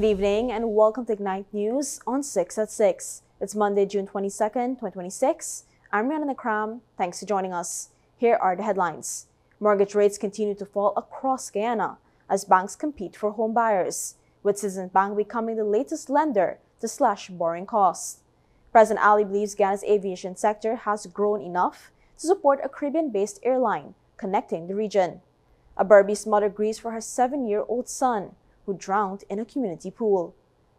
Good evening and welcome to Ignite News on 6 at 6. It's Monday, June 22nd, 2026. I'm Rihanna Nakram. Thanks for joining us. Here are the headlines. Mortgage rates continue to fall across Guyana as banks compete for home buyers, with Citizens Bank becoming the latest lender to slash borrowing costs. President Ali believes Guyana's aviation sector has grown enough to support a Caribbean-based airline connecting the region. A Berbice mother grieves for her 7-year-old son, who drowned in a community pool.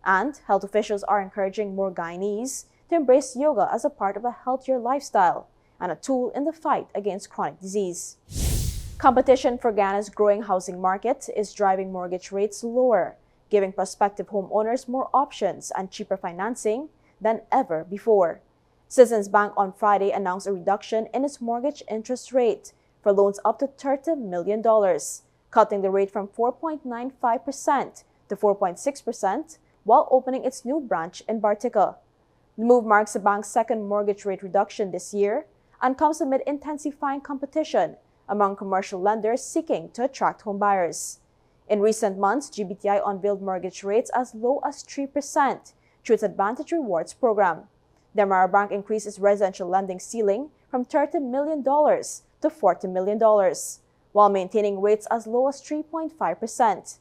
And health officials are encouraging more Guyanese to embrace yoga as a part of a healthier lifestyle and a tool in the fight against chronic disease. Competition for Guyana's growing housing market is driving mortgage rates lower, giving prospective homeowners more options and cheaper financing than ever before. Citizens Bank on Friday announced a reduction in its mortgage interest rate for loans up to $30 million, cutting the rate from 4.95% to 4.6% while opening its new branch in Bartica. The move marks the bank's second mortgage rate reduction this year and comes amid intensifying competition among commercial lenders seeking to attract home buyers. In recent months, GBTI unveiled mortgage rates as low as 3% through its Advantage Rewards program. The Amara Bank increased its residential lending ceiling from $30 million to $40 million, while maintaining rates as low as 3.5%.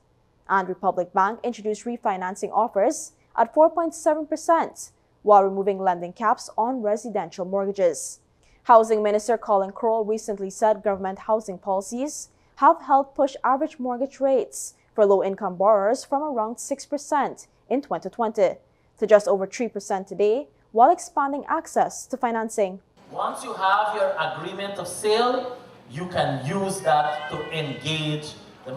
And Republic Bank introduced refinancing offers at 4.7%, while removing lending caps on residential mortgages. Housing Minister Colin Crowell recently said government housing policies have helped push average mortgage rates for low-income borrowers from around 6% in 2020 to just over 3% today, while expanding access to financing. Once you have your agreement of sale, you can use that to engage the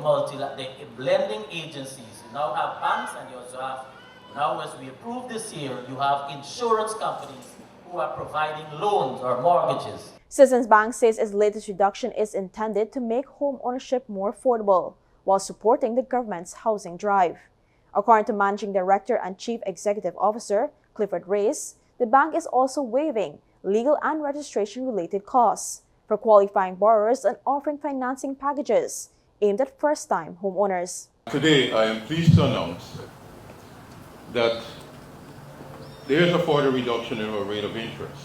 lending agencies. You now have banks, and you also have, now as we approve this year, you have insurance companies who are providing loans or mortgages. Citizens Bank says its latest reduction is intended to make home ownership more affordable while supporting the government's housing drive. According to Managing Director and Chief Executive Officer Clifford Reyes, the bank is also waiving legal and registration-related costs for qualifying borrowers and offering financing packages aimed at first-time homeowners. Today, I am pleased to announce that there is a further reduction in our rate of interest.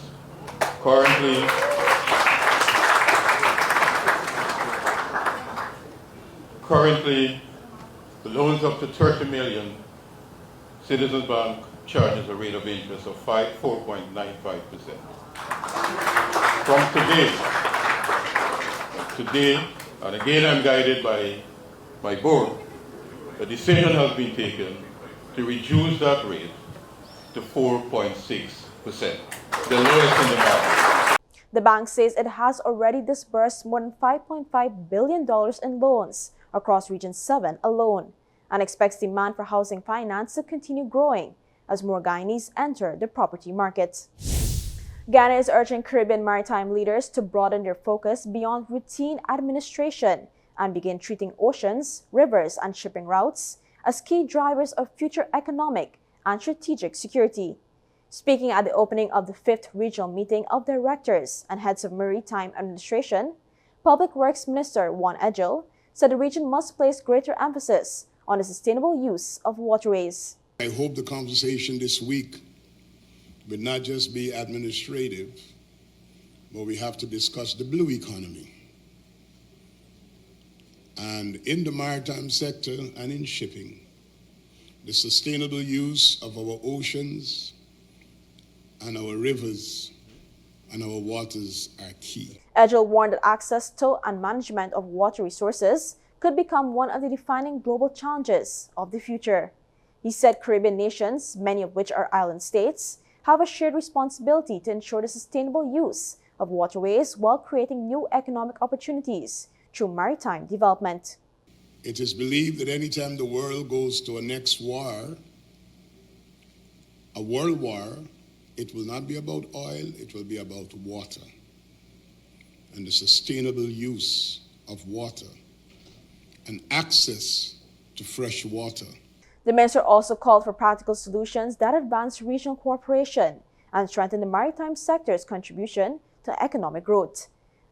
Currently, the loans up to $30 million, Citizens Bank charges a rate of interest of 4.95%. From today, and again I'm guided by my board, a decision has been taken to reduce that rate to 4.6%, the lowest in the market. The bank says it has already disbursed more than $5.5 billion in loans across Region 7 alone and expects demand for housing finance to continue growing as more Guyanese enter the property market. Guyana is urging Caribbean maritime leaders to broaden their focus beyond routine administration and begin treating oceans, rivers, and shipping routes as key drivers of future economic and strategic security. Speaking at the opening of the 5th Regional Meeting of Directors and Heads of Maritime Administration, Public Works Minister Juan Edgel said the region must place greater emphasis on the sustainable use of waterways. I hope the conversation this week will not just be administrative, but we have to discuss the blue economy. And in the maritime sector and in shipping, the sustainable use of our oceans and our rivers and our waters are key. Edgel warned that access to and management of water resources could become one of the defining global challenges of the future. He said Caribbean nations, many of which are island states, have a shared responsibility to ensure the sustainable use of waterways while creating new economic opportunities through maritime development. It is believed that anytime the world goes to a next war, a world war, it will not be about oil, it will be about water and the sustainable use of water and access to fresh water. The minister also called for practical solutions that advance regional cooperation and strengthen the maritime sector's contribution to economic growth.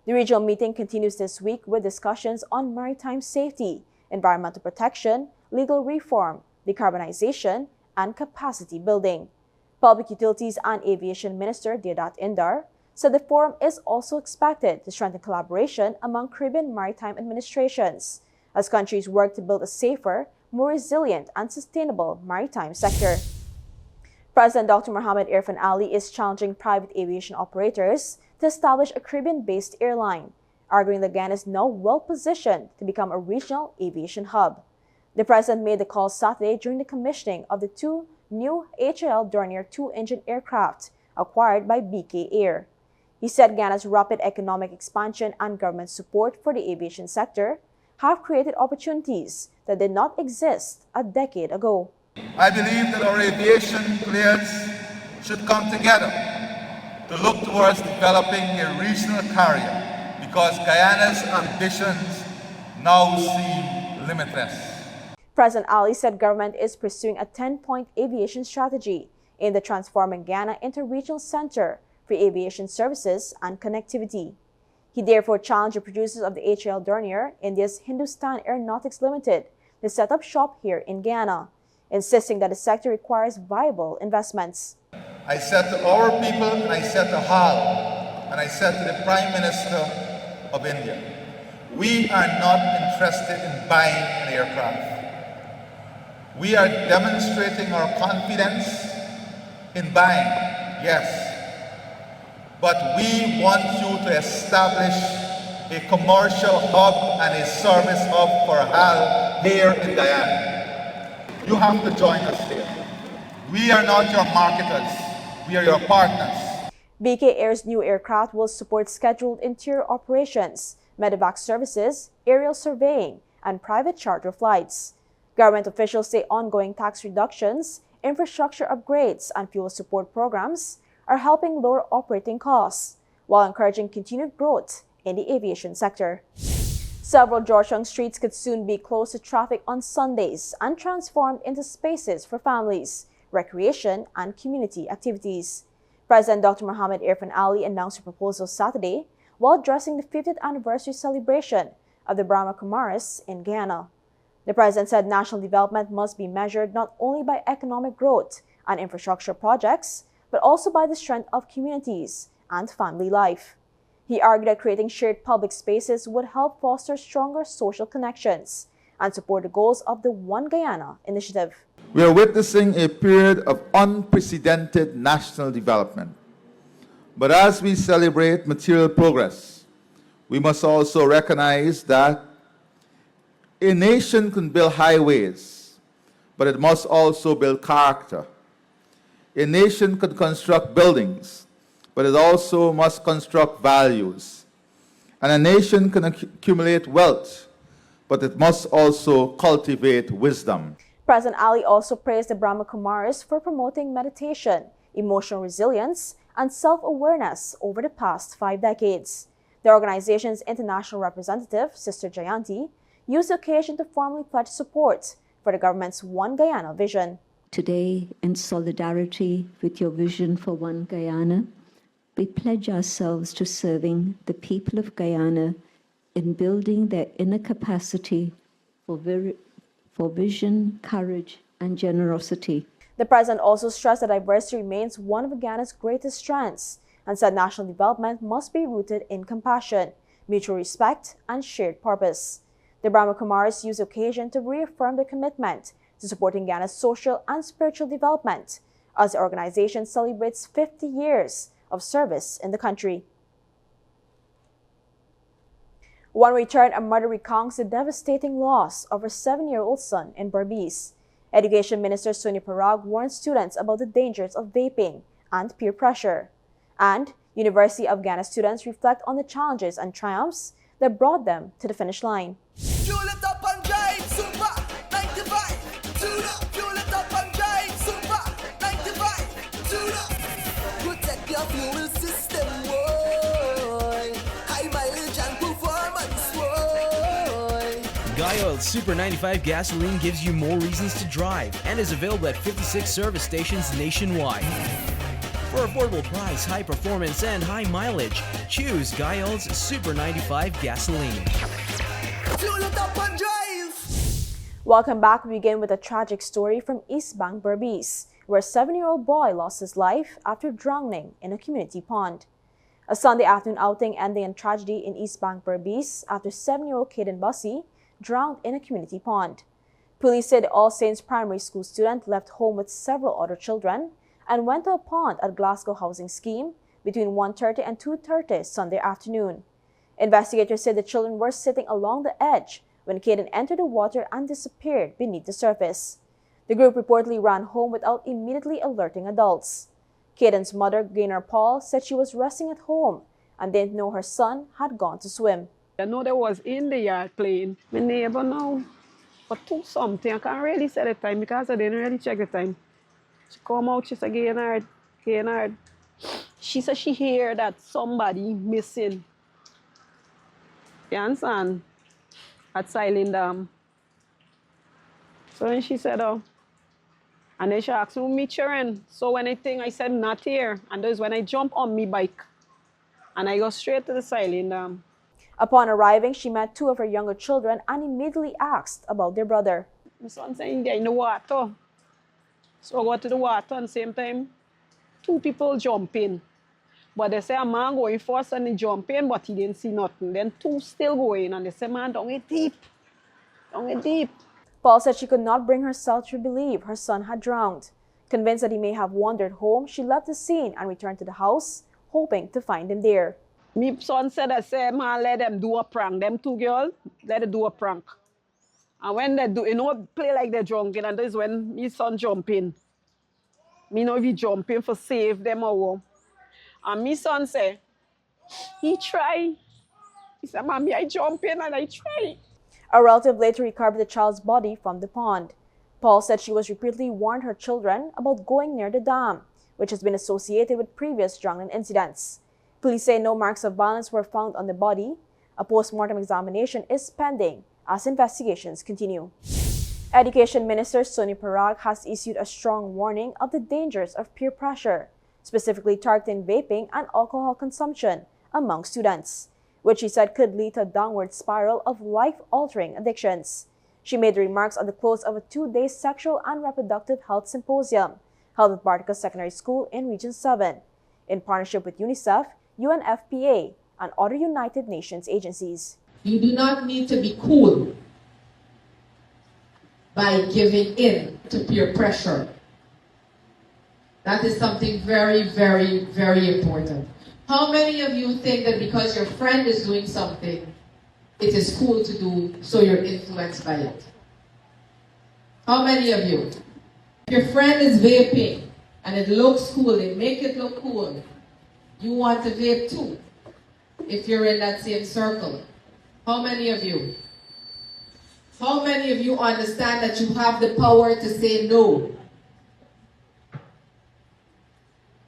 The regional meeting continues this week with discussions on maritime safety, environmental protection, legal reform, decarbonization, and capacity building. Public Utilities and Aviation Minister Deodat Indar said the forum is also expected to strengthen collaboration among Caribbean maritime administrations as countries work to build a safer, more resilient, and sustainable maritime sector. President Dr. Mohamed Irfan Ali is challenging private aviation operators to establish a Caribbean-based airline, arguing that Guyana is now well-positioned to become a regional aviation hub. The president made the call Saturday during the commissioning of the two new HAL Dornier two-engine aircraft acquired by BK Air. He said Guyana's rapid economic expansion and government support for the aviation sector have created opportunities that did not exist a decade ago. I believe that our aviation players should come together to look towards developing a regional carrier because Guyana's ambitions now seem limitless. President Ali said government is pursuing a 10-point aviation strategy aimed at transforming Guyana into a regional center for aviation services and connectivity. He therefore challenged the producers of the HAL Dornier, India's Hindustan Aeronautics Limited, to set up shop here in Guyana, insisting that the sector requires viable investments. I said to our people, and I said to HAL, and I said to the Prime Minister of India, we are not interested in buying an aircraft. We are demonstrating our confidence in buying, yes. But we want you to establish a commercial hub and a service hub for HAL here in Guyana. You have to join us there. We are not your marketers, we are your partners. BK Air's new aircraft will support scheduled interior operations, medevac services, aerial surveying, and private charter flights. Government officials say ongoing tax reductions, infrastructure upgrades, and fuel support programs are helping lower operating costs, while encouraging continued growth in the aviation sector. Several Georgetown streets could soon be closed to traffic on Sundays and transformed into spaces for families, recreation, and community activities. President Dr. Mohamed Irfan Ali announced a proposal Saturday while addressing the 50th anniversary celebration of the Brahma Kumaris in Guyana. The president said national development must be measured not only by economic growth and infrastructure projects, but also by the strength of communities and family life. He argued that creating shared public spaces would help foster stronger social connections and support the goals of the One Guyana initiative. We are witnessing a period of unprecedented national development. But as we celebrate material progress, we must also recognize that a nation can build highways, but it must also build character. A nation can construct buildings, but it also must construct values. And a nation can accumulate wealth, but it must also cultivate wisdom. President Ali also praised the Brahma Kumaris for promoting meditation, emotional resilience, and self-awareness over the past 5 decades. The organization's international representative, Sister Jayanti, used the occasion to formally pledge support for the government's One Guyana vision. Today, in solidarity with your vision for One Guyana, we pledge ourselves to serving the people of Guyana in building their inner capacity for vision, courage, and generosity. The president also stressed that diversity remains one of Guyana's greatest strengths and said national development must be rooted in compassion, mutual respect, and shared purpose. The Brahma Kumaris used the occasion to reaffirm their commitment to supporting Guyana's social and spiritual development as the organization celebrates 50 years of service in the country. One returned, a mother recounts the devastating loss of her 7-year-old son in Berbice. Education Minister Sonia Parag warned students about the dangers of vaping and peer pressure. And University of Guyana students reflect on the challenges and triumphs that brought them to the finish line. Fuel it up and drive, super 95. Tune up, fuel it up and drive, super 95. Tune up. Protect your fuel system, boy. High mileage and performance, boy. Guy Oil's Super 95 gasoline gives you more reasons to drive and is available at 56 service stations nationwide. For affordable price, high performance, and high mileage, choose Guy Oil's Super 95 gasoline. Fuel it up and drive. Welcome back. We begin with a tragic story from East Bank, Berbice, where a 7-year-old boy lost his life after drowning in a community pond. A Sunday afternoon outing ending in tragedy in East Bank, Berbice after 7-year-old Caden Bussey drowned in a community pond. Police said the All Saints Primary School student left home with several other children and went to a pond at Glasgow Housing Scheme between 1:30 and 2:30 Sunday afternoon. Investigators said the children were sitting along the edge when Caden entered the water and disappeared beneath the surface. The group reportedly ran home without immediately alerting adults. Caden's mother, Gaynor Paul, said she was resting at home and didn't know her son had gone to swim. I know they was in the yard playing. My neighbor now, for 2 something, I can't really say the time because I didn't really check the time. She come out, she said, Gaynard. She said she hear that somebody missing. You understand? At Silent Dam. So then she said, oh. And then she asked me, children. So when I said, not here. And that's when I jump on me bike. And I go straight to the Silent Dam. Upon arriving, she met 2 of her younger children and immediately asked about their brother. My son saying they're in the water. So I go to the water and same time, 2 people jump in. But they say a man going first and he jump in, but he didn't see nothing. Then 2 still going and they say, man, don't get deep. Don't get deep. Paul said she could not bring herself to believe her son had drowned. Convinced that he may have wandered home, she left the scene and returned to the house, hoping to find him there. My son said, man, let them do a prank. Them 2 girls, let them do a prank. And when they do, play like they're drunk, and that's when my son jump in. Me know if he jump in for save them or what. And my son said, he try. He said, Mommy, I jump in and I try. A relative later recovered the child's body from the pond. Paul said she was repeatedly warned her children about going near the dam, which has been associated with previous drowning incidents. Police say no marks of violence were found on the body. A post-mortem examination is pending as investigations continue. Education Minister Sonia Parag has issued a strong warning of the dangers of peer pressure, specifically targeting vaping and alcohol consumption among students, which she said could lead to a downward spiral of life-altering addictions. She made the remarks at the close of a 2-day sexual and reproductive health symposium held at Berbice Secondary School in Region 7, in partnership with UNICEF, UNFPA, and other United Nations agencies. You do not need to be cool by giving in to peer pressure. That is something very, very, very important. How many of you think that because your friend is doing something, it is cool to do, so you're influenced by it? How many of you? If your friend is vaping and it looks cool, they make it look cool, you want to vape too, if you're in that same circle. How many of you? How many of you understand that you have the power to say no?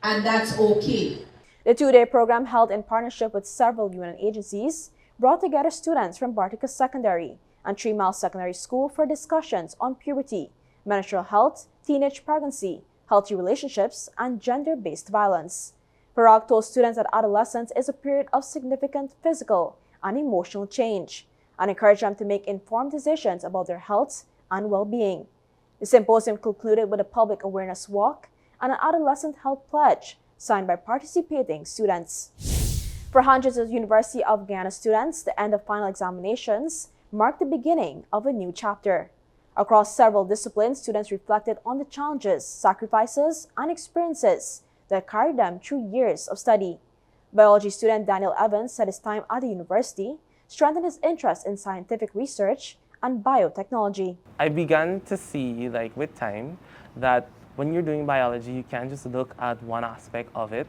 And that's okay. The 2-day program, held in partnership with several UN agencies, brought together students from Berbice Secondary and 3 Mile Secondary School for discussions on puberty, menstrual health, teenage pregnancy, healthy relationships, and gender-based violence. Parag told students that adolescence is a period of significant physical and emotional change, and encouraged them to make informed decisions about their health and well-being. The symposium concluded with a public awareness walk and an adolescent health pledge signed by participating students. For hundreds of University of Guyana students, the end of final examinations marked the beginning of a new chapter. Across several disciplines, students reflected on the challenges, sacrifices, and experiences that carried them through years of study. Biology student Daniel Evans said his time at the university strengthened his interest in scientific research and biotechnology. I began to see, with time, that when you're doing biology, you can't just look at one aspect of it,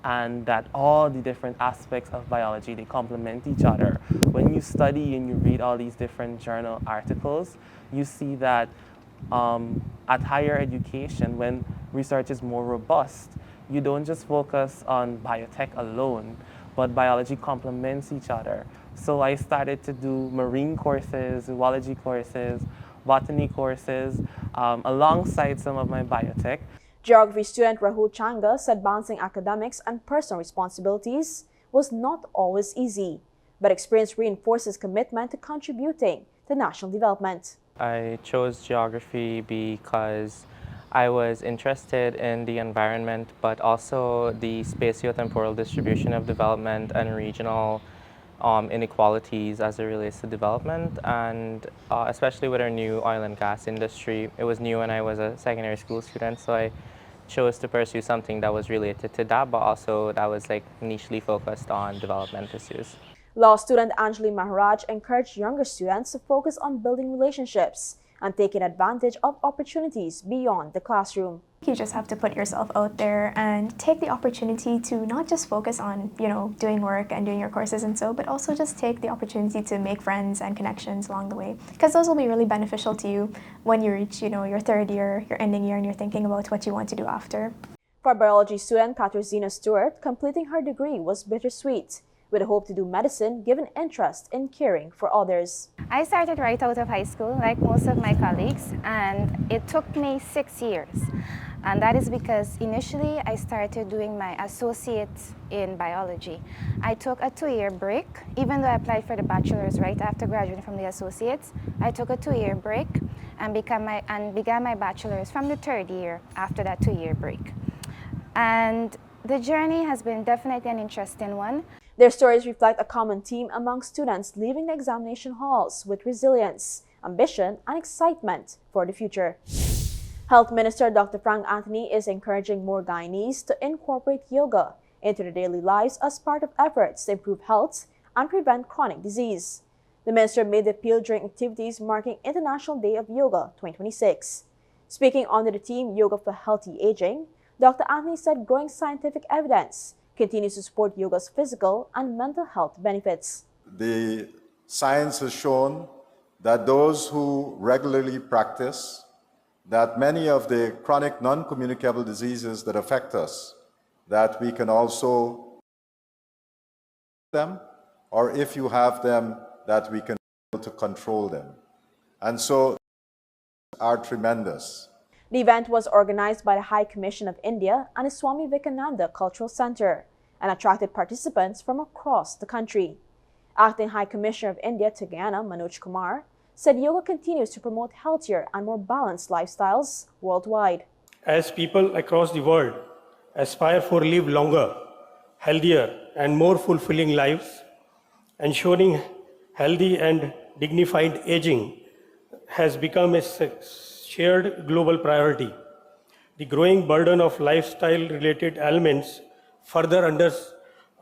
and that all the different aspects of biology, they complement each other. When you study and you read all these different journal articles, you see that at higher education, when research is more robust, you don't just focus on biotech alone, but biology complements each other. So I started to do marine courses, zoology courses, botany courses, alongside some of my biotech. Geography student Rahul Changa said balancing academics and personal responsibilities was not always easy, but experience reinforces commitment to contributing to national development. I chose geography because I was interested in the environment, but also the spatio-temporal distribution of development and regional inequalities as it relates to development, and especially with our new oil and gas industry. It was new when I was a secondary school student, so I chose to pursue something that was related to that, but also that was like nichely focused on development issues. Law student Anjali Maharaj encouraged younger students to focus on building relationships and taking advantage of opportunities beyond the classroom. You just have to put yourself out there and take the opportunity to not just focus on, doing work and doing your courses and so, but also just take the opportunity to make friends and connections along the way, because those will be really beneficial to you when you reach, your third year, your ending year, and you're thinking about what you want to do after. For biology student Katarzyna Stewart, completing her degree was bittersweet, with a hope to do medicine given interest in caring for others. I started right out of high school, like most of my colleagues, and it took me 6 years. And that is because initially I started doing my associates in biology. I took a 2-year break, even though I applied for the bachelor's right after graduating from the associates. I took a 2-year break and began my bachelor's from the 3rd year after that 2-year break. And the journey has been definitely an interesting one. Their stories reflect a common theme among students leaving the examination halls with resilience, ambition, and excitement for the future. Health Minister Dr. Frank Anthony is encouraging more Guyanese to incorporate yoga into their daily lives as part of efforts to improve health and prevent chronic disease. The minister made the appeal during activities marking International Day of Yoga 2026. Speaking under the theme Yoga for Healthy Aging, Dr. Anthony said growing scientific evidence continues to support yoga's physical and mental health benefits. The science has shown that those who regularly practice, that many of the chronic non-communicable diseases that affect us, that we can also them, or if you have them, that we can be able to control them. And so are tremendous. The event was organized by the High Commission of India and the Swami Vivekananda Cultural Center and attracted participants from across the country. Acting High Commissioner of India to Guyana, Manoj Kumar, said yoga continues to promote healthier and more balanced lifestyles worldwide. As people across the world aspire for live longer, healthier and more fulfilling lives, ensuring healthy and dignified aging has become a shared global priority. The growing burden of lifestyle-related ailments further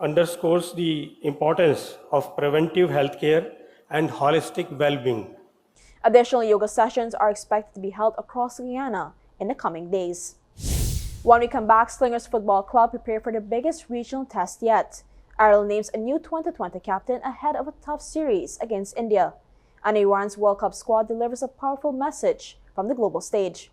underscores the importance of preventive healthcare and holistic well-being. Additional yoga sessions are expected to be held across Guyana in the coming days. When we come back, Slingers Football Club prepare for the biggest regional test yet. Ireland names a new 2020 captain ahead of a tough series against India. And Iran's World Cup squad delivers a powerful message from the global stage.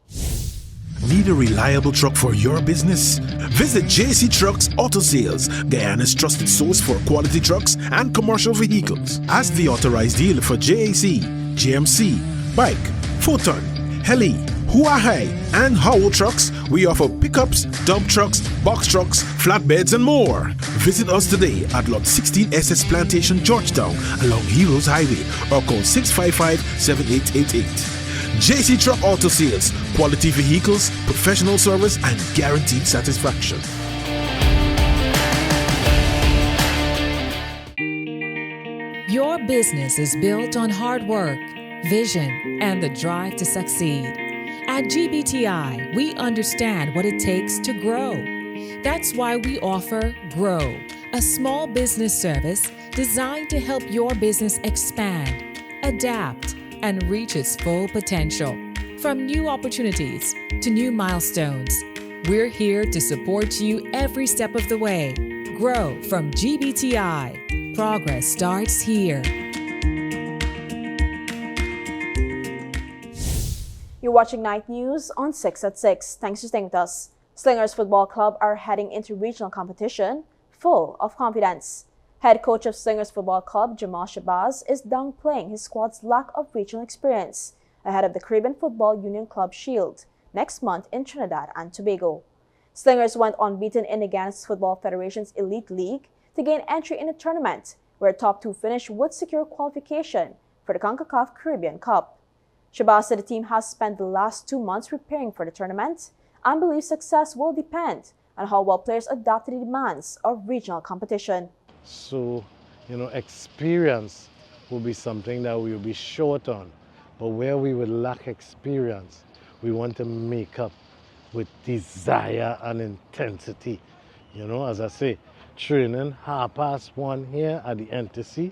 Need a reliable truck for your business? Visit JC Trucks Auto Sales, Guyana's trusted source for quality trucks and commercial vehicles. As the authorized dealer for JAC, GMC, Bike, Photon, Heli, Huahai, and Howell trucks, we offer pickups, dump trucks, box trucks, flatbeds, and more. Visit us today at Lot 16 SS Plantation, Georgetown, along Heroes Highway, or call 655-7888. JC Truck Auto Sales, quality vehicles, professional service, and guaranteed satisfaction. Your business is built on hard work, vision, and the drive to succeed. At GBTI, we understand what it takes to grow. That's why we offer Grow, a small business service designed to help your business expand, adapt, and reach its full potential. From new opportunities to new milestones, we're here to support you every step of the way. Grow from GBTI. Progress starts here. You're watching Night News on 6 at 6. Thanks for staying with us. Slingers Football Club are heading into regional competition full of confidence. Head coach of Slingers Football Club, Jamal Shabazz, is downplaying his squad's lack of regional experience ahead of the Caribbean Football Union Club Shield next month in Trinidad and Tobago. Slingers went unbeaten in the Ghana's Football Federation's Elite League to gain entry in the tournament, where top two finish would secure qualification for the CONCACAF Caribbean Cup. Shabazz said the team has spent the last 2 months preparing for the tournament and believes success will depend on how well players adapt to the demands of regional competition. So, experience will be something that we will be short on. But where we would lack experience, we want to make up with desire and intensity. As I say, training 1:30 here at the NTC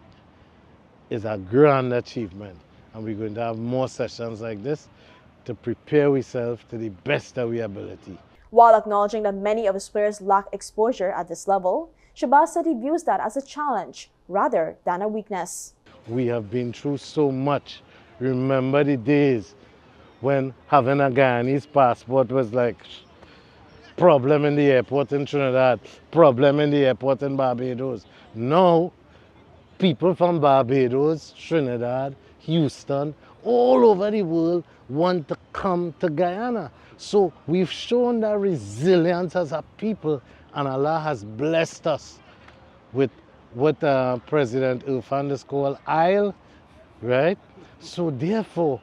is a grand achievement. And we're going to have more sessions like this to prepare ourselves to the best of our ability. While acknowledging that many of his players lack exposure at this level, Shabazz said he views that as a challenge rather than a weakness. We have been through so much. Remember the days when having a Guyanese passport was like problem in the airport in Trinidad, problem in the airport in Barbados. Now, people from Barbados, Trinidad, Houston, all over the world want to come to Guyana. So we've shown that resilience as a people, and Allah has blessed us with what President Irfan is called Isle, right? So therefore,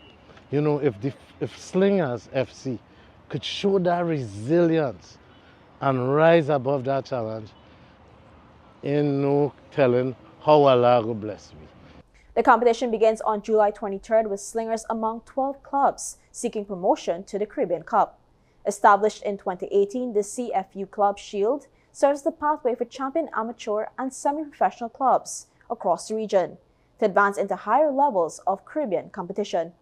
if Slingers FC could show that resilience and rise above that challenge, ain't no telling how Allah will bless me. The competition begins on July 23rd with Slingers among 12 clubs seeking promotion to the Caribbean Cup. Established in 2018, the CFU Club Shield serves the pathway for champion amateur and semi-professional clubs across the region to advance into higher levels of Caribbean competition.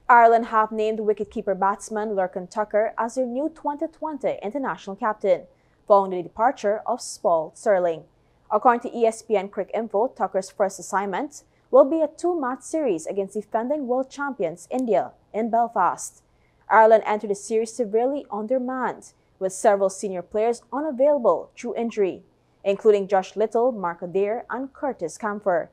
Ireland have named wicketkeeper batsman Lurcan Tucker as their new 2020 international captain, following the departure of Paul Stirling. According to ESPN Cricinfo, Tucker's first assignment will be a 2-match series against defending world champions India in Belfast. Ireland entered the series severely undermanned, with several senior players unavailable through injury, including Josh Little, Mark Adair, and Curtis Camphor.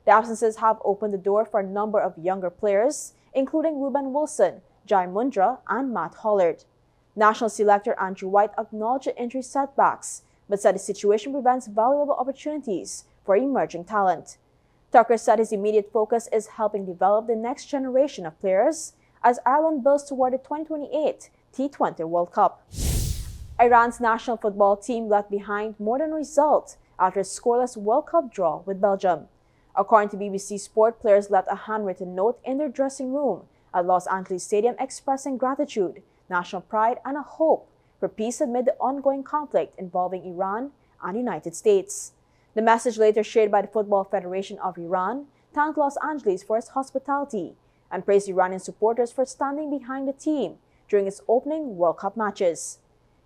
The absences have opened the door for a number of younger players, including Ruben Wilson, Jai Mundra, and Matt Hollard. National selector Andrew White acknowledged the injury setbacks, but said the situation prevents valuable opportunities for emerging talent. Tucker said his immediate focus is helping develop the next generation of players as Ireland builds toward the 2028 T20 World Cup. Iran's national football team left behind more than a result after a scoreless World Cup draw with Belgium. According to BBC Sport, players left a handwritten note in their dressing room at Los Angeles Stadium expressing gratitude, national pride, and a hope for peace amid the ongoing conflict involving Iran and the United States. The message, later shared by the Football Federation of Iran, thanked Los Angeles for its hospitality and praised Iranian supporters for standing behind the team during its opening World Cup matches.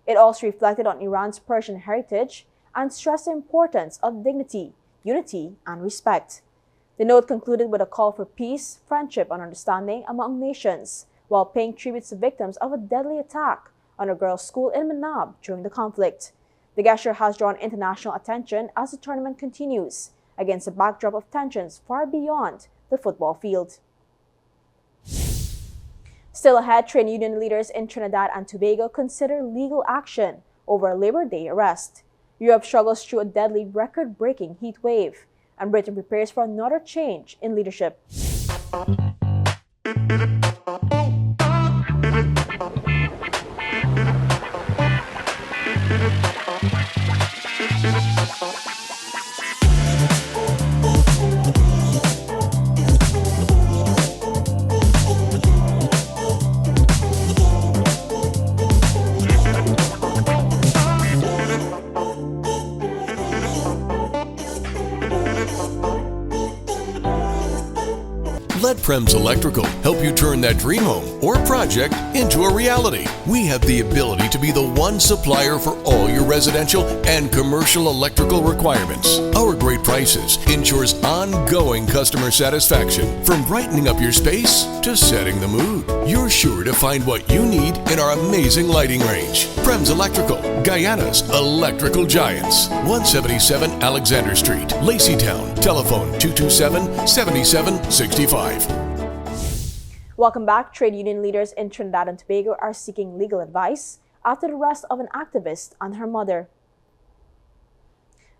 It also reflected on Iran's Persian heritage and stressed the importance of dignity, unity, and respect. The note concluded with a call for peace, friendship, and understanding among nations, while paying tribute to victims of a deadly attack on a girls' school in Manab during the conflict. The gesture has drawn international attention as the tournament continues, against a backdrop of tensions far beyond the football field. Still ahead, trade union leaders in Trinidad and Tobago consider legal action over a Labor Day arrest. Europe struggles through a deadly record-breaking heat wave, and Britain prepares for another change in leadership. Let Prems Electrical help you turn that dream home or project into a reality. We have the ability to be the one supplier for all your residential and commercial electrical requirements. Our great prices ensures ongoing customer satisfaction, from brightening up your space to setting the mood. You're sure to find what you need in our amazing lighting range. Prems Electrical, Guyana's electrical giants. 177 Alexander Street, Laceytown. Telephone 227-7765. Welcome back. Trade union leaders in Trinidad and Tobago are seeking legal advice after the arrest of an activist and her mother.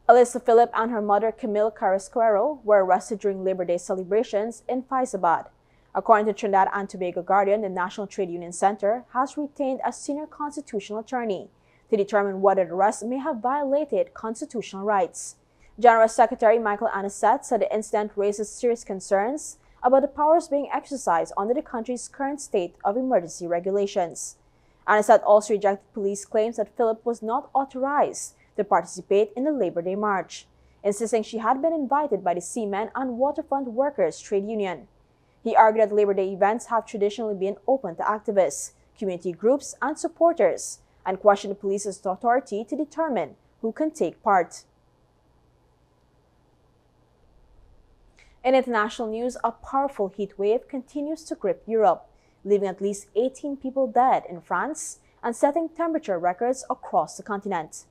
Alyssa Phillip and her mother Camille Carrasquero were arrested during Labor Day celebrations in Faizabad. According to Trinidad and Tobago Guardian, the National Trade Union Center has retained a senior constitutional attorney to determine whether the arrest may have violated constitutional rights. General Secretary Michael Anisette said the incident raises serious concerns about the powers being exercised under the country's current state of emergency regulations. Anisette also rejected police claims that Phillip was not authorized to participate in the Labor Day March, insisting she had been invited by the Seamen and Waterfront Workers Trade Union. He argued that Labor Day events have traditionally been open to activists, community groups, and supporters, and questioned the police's authority to determine who can take part. In international news, a powerful heat wave continues to grip Europe, leaving at least 18 people dead in France and setting temperature records across the continent.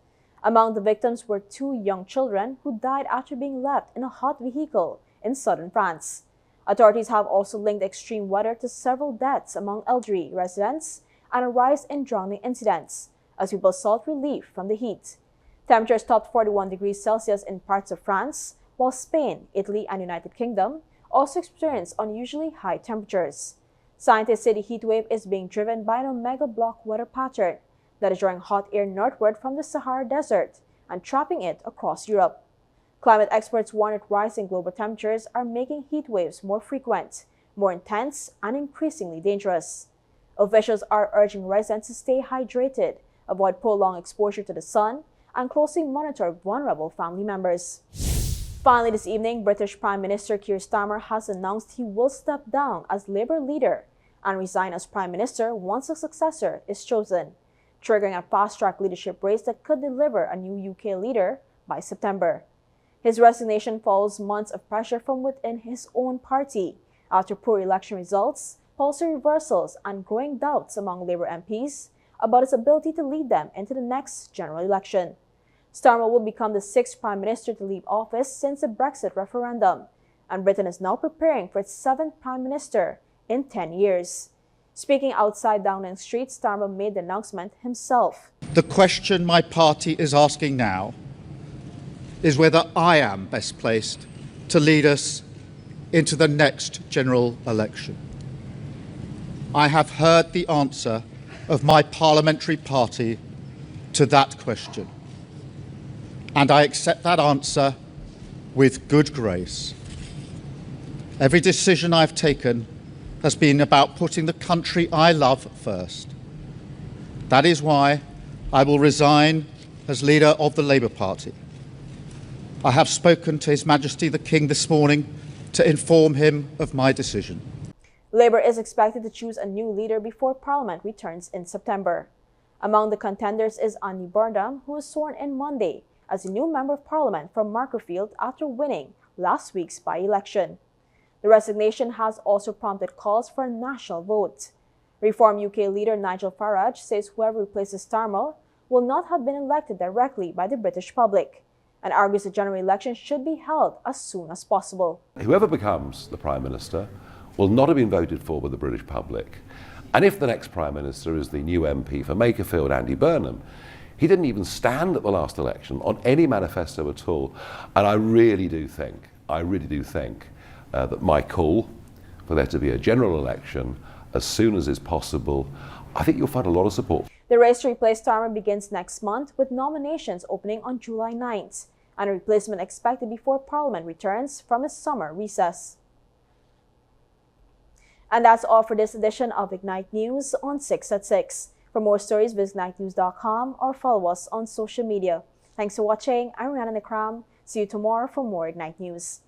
Among the victims were 2 young children who died after being left in a hot vehicle in southern France. Authorities have also linked extreme weather to several deaths among elderly residents and a rise in drowning incidents as people sought relief from the heat. Temperatures topped 41 degrees Celsius in parts of France, while Spain, Italy, and United Kingdom also experienced unusually high temperatures. Scientists say the heat wave is being driven by an omega block weather pattern that is drawing hot air northward from the Sahara Desert and trapping it across Europe. Climate experts warn that rising global temperatures are making heat waves more frequent, more intense, and increasingly dangerous. Officials are urging residents to stay hydrated, avoid prolonged exposure to the sun, and closely monitor vulnerable family members. Finally this evening, British Prime Minister Keir Starmer has announced he will step down as Labour leader and resign as Prime Minister once a successor is chosen, triggering a fast-track leadership race that could deliver a new UK leader by September. His resignation follows months of pressure from within his own party after poor election results, policy reversals, and growing doubts among Labour MPs about his ability to lead them into the next general election. Starmer will become the 6th Prime Minister to leave office since the Brexit referendum, and Britain is now preparing for its 7th Prime Minister in 10 years. Speaking outside Downing Street, Starmer made the announcement himself. The question my party is asking now is whether I am best placed to lead us into the next general election. I have heard the answer of my parliamentary party to that question, and I accept that answer with good grace. Every decision I've taken has been about putting the country I love first. That is why I will resign as leader of the Labour Party. I have spoken to His Majesty the King this morning to inform him of my decision. Labour is expected to choose a new leader before Parliament returns in September. Among the contenders is Annie Burnham, who was sworn in Monday as a new Member of Parliament from Markerfield after winning last week's by-election. The resignation has also prompted calls for a national vote. Reform UK leader Nigel Farage says whoever replaces Starmer will not have been elected directly by the British public, and argues the general election should be held as soon as possible. Whoever becomes the Prime Minister will not have been voted for by the British public. And if the next Prime Minister is the new MP for Makerfield, Andy Burnham, he didn't even stand at the last election on any manifesto at all. And I really do think that my call for there to be a general election as soon as is possible, I think you'll find a lot of support. The race to replace Starmer begins next month, with nominations opening on July 9th, and a replacement expected before Parliament returns from its summer recess. And that's all for this edition of Ignite News on 6 at 6. For more stories, visit ignitenews.com or follow us on social media. Thanks for watching. I'm Rihanna Nakram. See you tomorrow for more Ignite News.